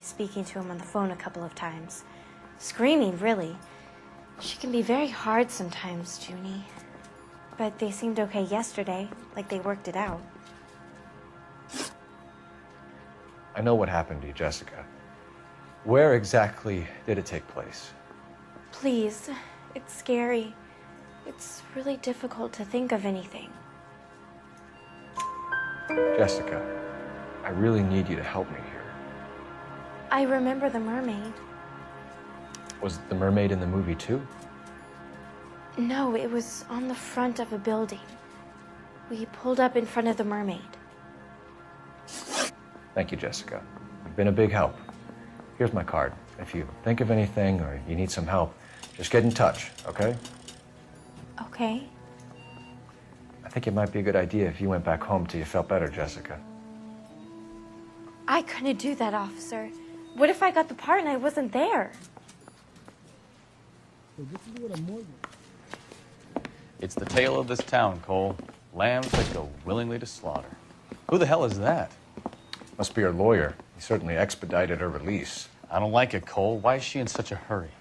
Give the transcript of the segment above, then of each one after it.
Speaking to him on the phone a couple of times. Screaming, really. She can be very hard sometimes, Junie. But they seemed okay yesterday, like they worked it out. I know what happened to you, Jessica. Where exactly did it take place? Please, it's scary. It's really difficult to think of anything. Jessica, I really need you to help me here. I remember the mermaid. Was the mermaid in the movie too? No, it was on the front of a building. We pulled up in front of the mermaid. Thank you, Jessica. You've been a big help. Here's my card. If you think of anything or you need some help, just get in touch, okay? Okay. I think it might be a good idea if you went back home till you felt better, Jessica. I couldn't do that, officer. What if I got the part and I wasn't there? It's the tale of this town, Cole. Lambs that go willingly to slaughter. Who the hell is that? Must be her lawyer. He certainly expedited her release. I don't like it, Cole. Why is she in such a hurry?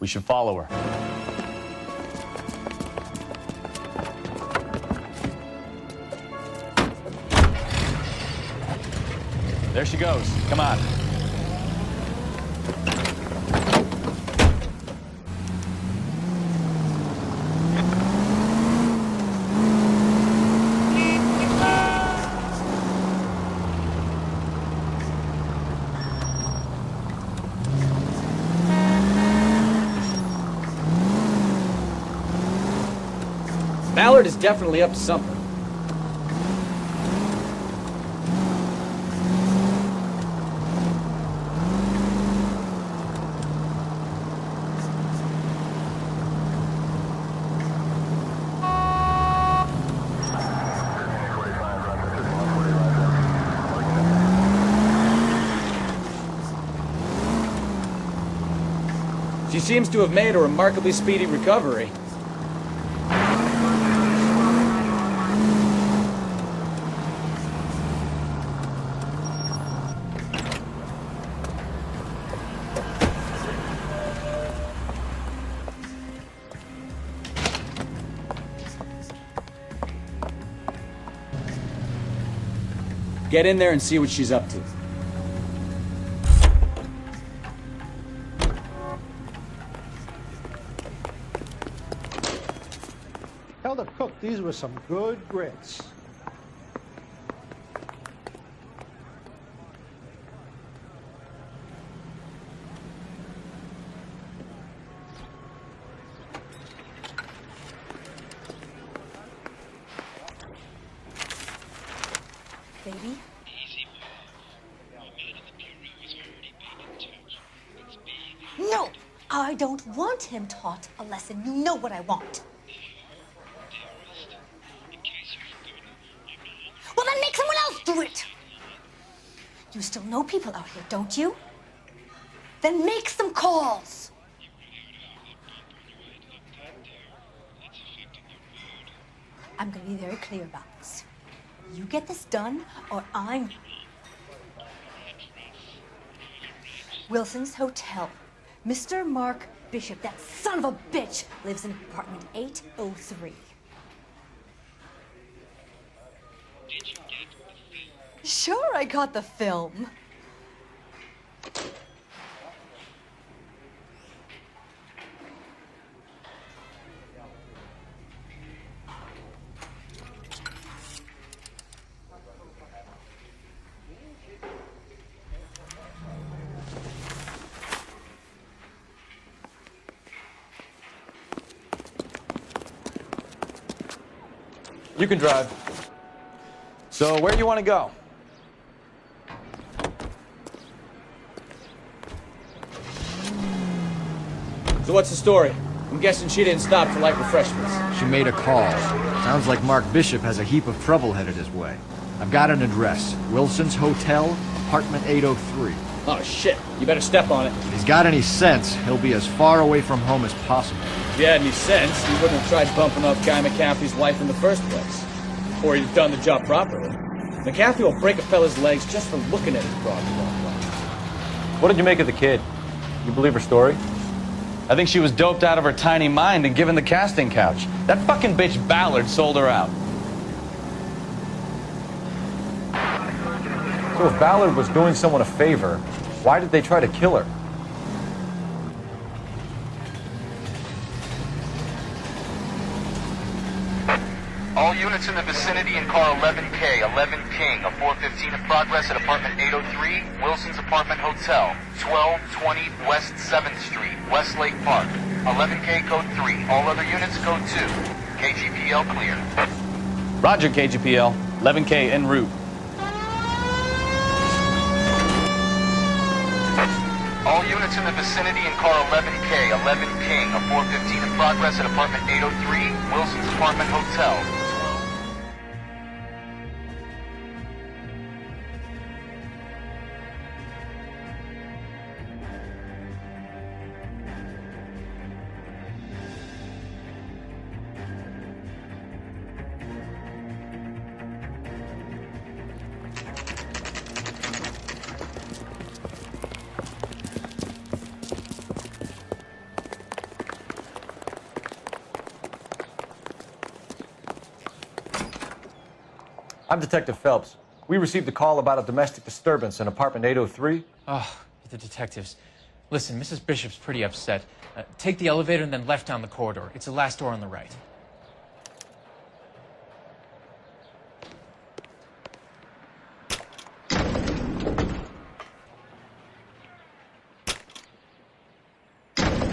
We should follow her. There she goes. Come on. Ballard is definitely up to something. She seems to have made a remarkably speedy recovery. Get in there and see what she's up to. Tell the cook these were some good grits. Baby? No! I don't want him taught a lesson. You know what I want. Well, then make someone else do it! You still know people out here, don't you? Then make some calls! I'm gonna be very clear about this. You get this done, or I'm... Wilson's Hotel. Mr. Mark Bishop, that son of a bitch, lives in apartment 803. Did you get the film? Sure, I got the film. You can drive. So, where do you want to go? So what's the story? I'm guessing she didn't stop for light refreshments. She made a call. Sounds like Mark Bishop has a heap of trouble headed his way. I've got an address. Wilson's Hotel, apartment 803. Oh, shit. You better step on it. If he's got any sense, he'll be as far away from home as possible. If you had any sense, you wouldn't have tried bumping off Guy McCaffrey's wife in the first place. Or you'd have done the job properly. McCaffrey will break a fella's legs just for looking at his broad. What did you make of the kid? You believe her story? I think she was doped out of her tiny mind and given the casting couch. That fucking bitch Ballard sold her out. So if Ballard was doing someone a favor, why did they try to kill her? All units in the vicinity in car 11K, 11 King, a 415 in progress at apartment 803, Wilson's Apartment Hotel, 1220 West 7th Street, Westlake Park. 11K code 3, all other units code 2. KGPL clear. Roger, KGPL. 11K en route. All units in the vicinity in car 11K, 11 King, a 415 in progress at apartment 803, Wilson's Apartment Hotel. I'm Detective Phelps. We received a call about a domestic disturbance in apartment 803. Oh, the detectives. Listen, Mrs. Bishop's pretty upset. Take the elevator and then left down the corridor. It's the last door on the right.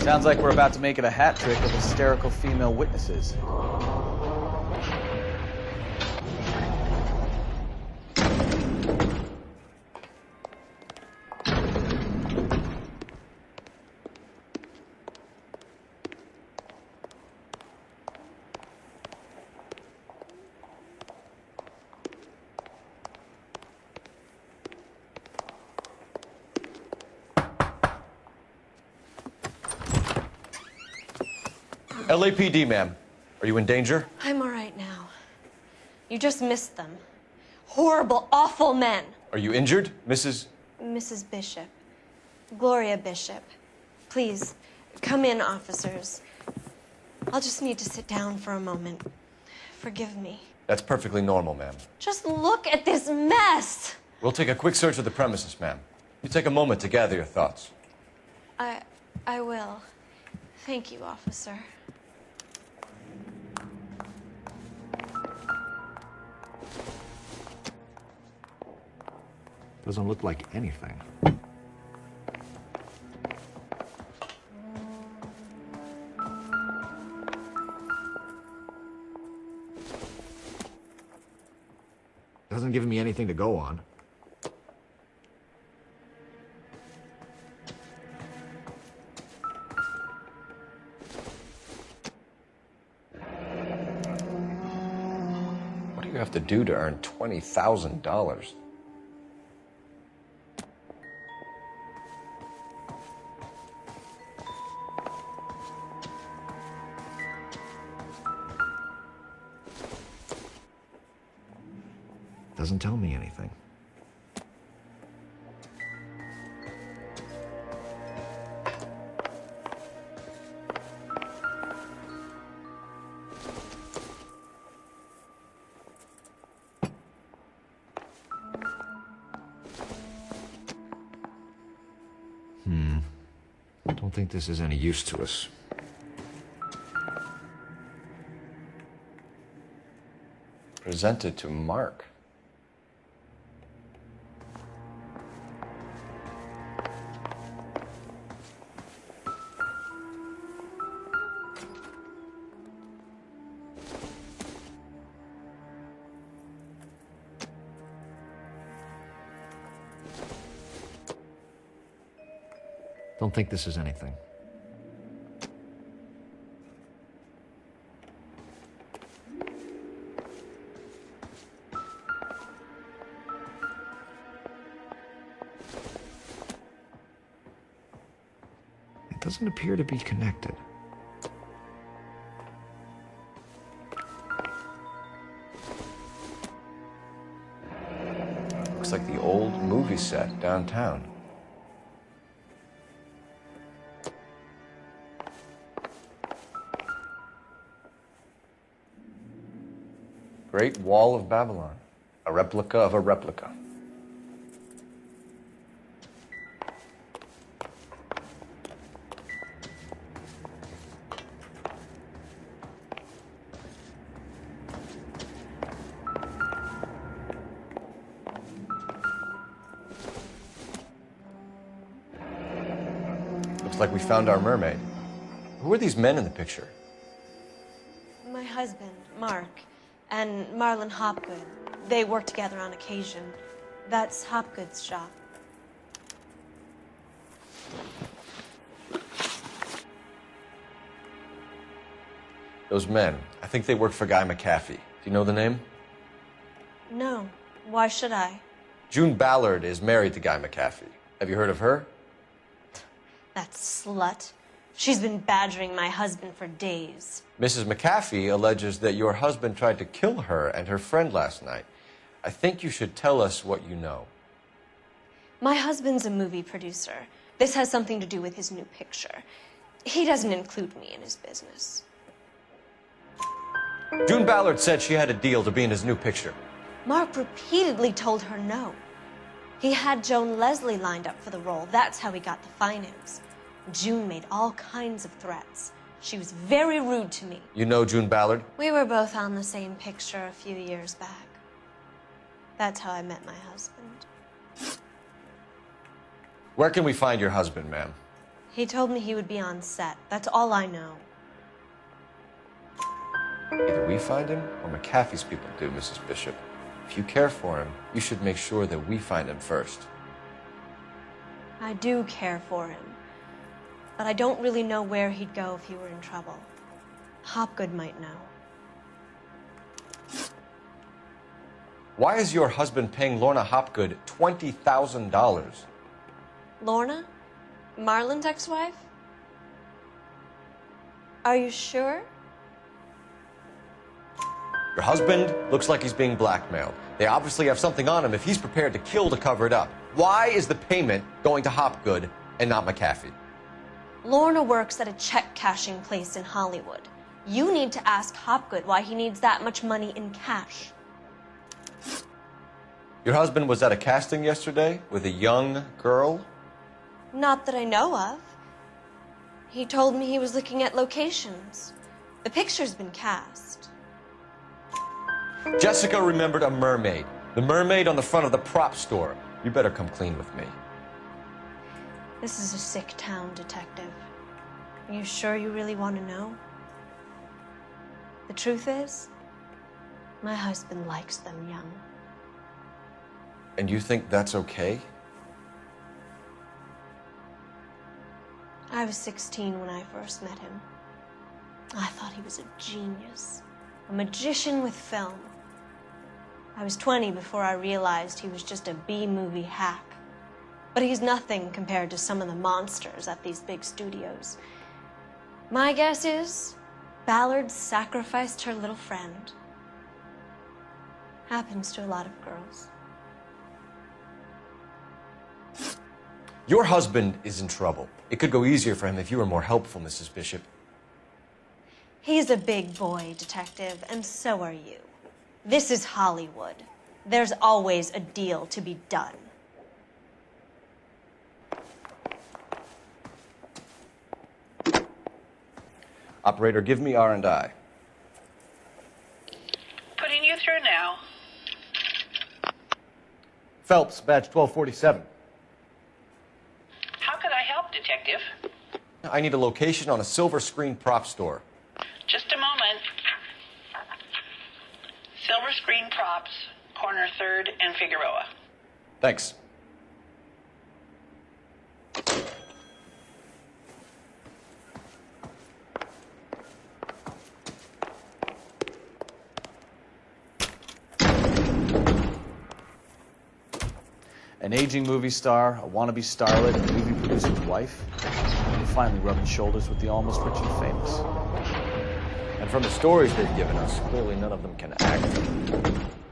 Sounds like we're about to make it a hat trick of hysterical female witnesses. LAPD, ma'am. Are you in danger? I'm all right now. You just missed them. Horrible, awful men. Are you injured, Mrs.? Mrs. Bishop. Gloria Bishop. Please, come in, officers. I'll just need to sit down for a moment. Forgive me. That's perfectly normal, ma'am. Just look at this mess! We'll take a quick search of the premises, ma'am. You take a moment to gather your thoughts. I will. Thank you, officer. Doesn't look like anything. Doesn't give me anything to go on. What do you have to do to earn $20,000? Doesn't tell me anything. Don't think this is any use to us. Presented to Mark. Don't think this is anything. It doesn't appear to be connected. Looks like the old movie set downtown. Great Wall of Babylon. A replica of a replica. Looks like we found our mermaid. Who are these men in the picture? My husband, Mark, and Marlon Hopgood. They work together on occasion. That's Hopgood's shop. Those men, I think they work for Guy McAfee. Do you know the name? No. Why should I? June Ballard is married to Guy McAfee. Have you heard of her? That slut. She's been badgering my husband for days. Mrs. McAfee alleges that your husband tried to kill her and her friend last night. I think you should tell us what you know. My husband's a movie producer. This has something to do with his new picture. He doesn't include me in his business. June Ballard said she had a deal to be in his new picture. Mark repeatedly told her no. He had Joan Leslie lined up for the role. That's how he got the finance. June made all kinds of threats. She was very rude to me. You know June Ballard? We were both on the same picture a few years back. That's how I met my husband. Where can we find your husband, ma'am? He told me he would be on set. That's all I know. Either we find him or McAfee's people do, Mrs. Bishop. If you care for him, you should make sure that we find him first. I do care for him. But I don't really know where he'd go if he were in trouble. Hopgood might know. Why is your husband paying Lorna Hopgood $20,000? Lorna? Marlon's ex-wife? Are you sure? Your husband looks like he's being blackmailed. They obviously have something on him if he's prepared to kill to cover it up. Why is the payment going to Hopgood and not McAfee? Lorna works at a check-cashing place in Hollywood. You need to ask Hopgood why he needs that much money in cash. Your husband was at a casting yesterday with a young girl? Not that I know of. He told me he was looking at locations. The picture's been cast. Jessica remembered a mermaid. The mermaid on the front of the prop store. You better come clean with me. This is a sick town, Detective. Are you sure you really want to know? The truth is, my husband likes them young. And you think that's okay? I was 16 when I first met him. I thought he was a genius, a magician with film. I was 20 before I realized he was just a B-movie hack. But he's nothing compared to some of the monsters at these big studios. My guess is Ballard sacrificed her little friend. Happens to a lot of girls. Your husband is in trouble. It could go easier for him if you were more helpful, Mrs. Bishop. He's a big boy, Detective, and so are you. This is Hollywood. There's always a deal to be done. Operator, give me R&I. Putting you through now. Phelps, badge 1247. How could I help, Detective? I need a location on a silver screen prop store. Just a moment. Silver Screen Props, corner 3rd and Figueroa. Thanks. An aging movie star, a wannabe starlet, and a movie producer's wife. You're finally rubbing shoulders with the almost rich and famous. And from the stories they've given us, clearly none of them can act.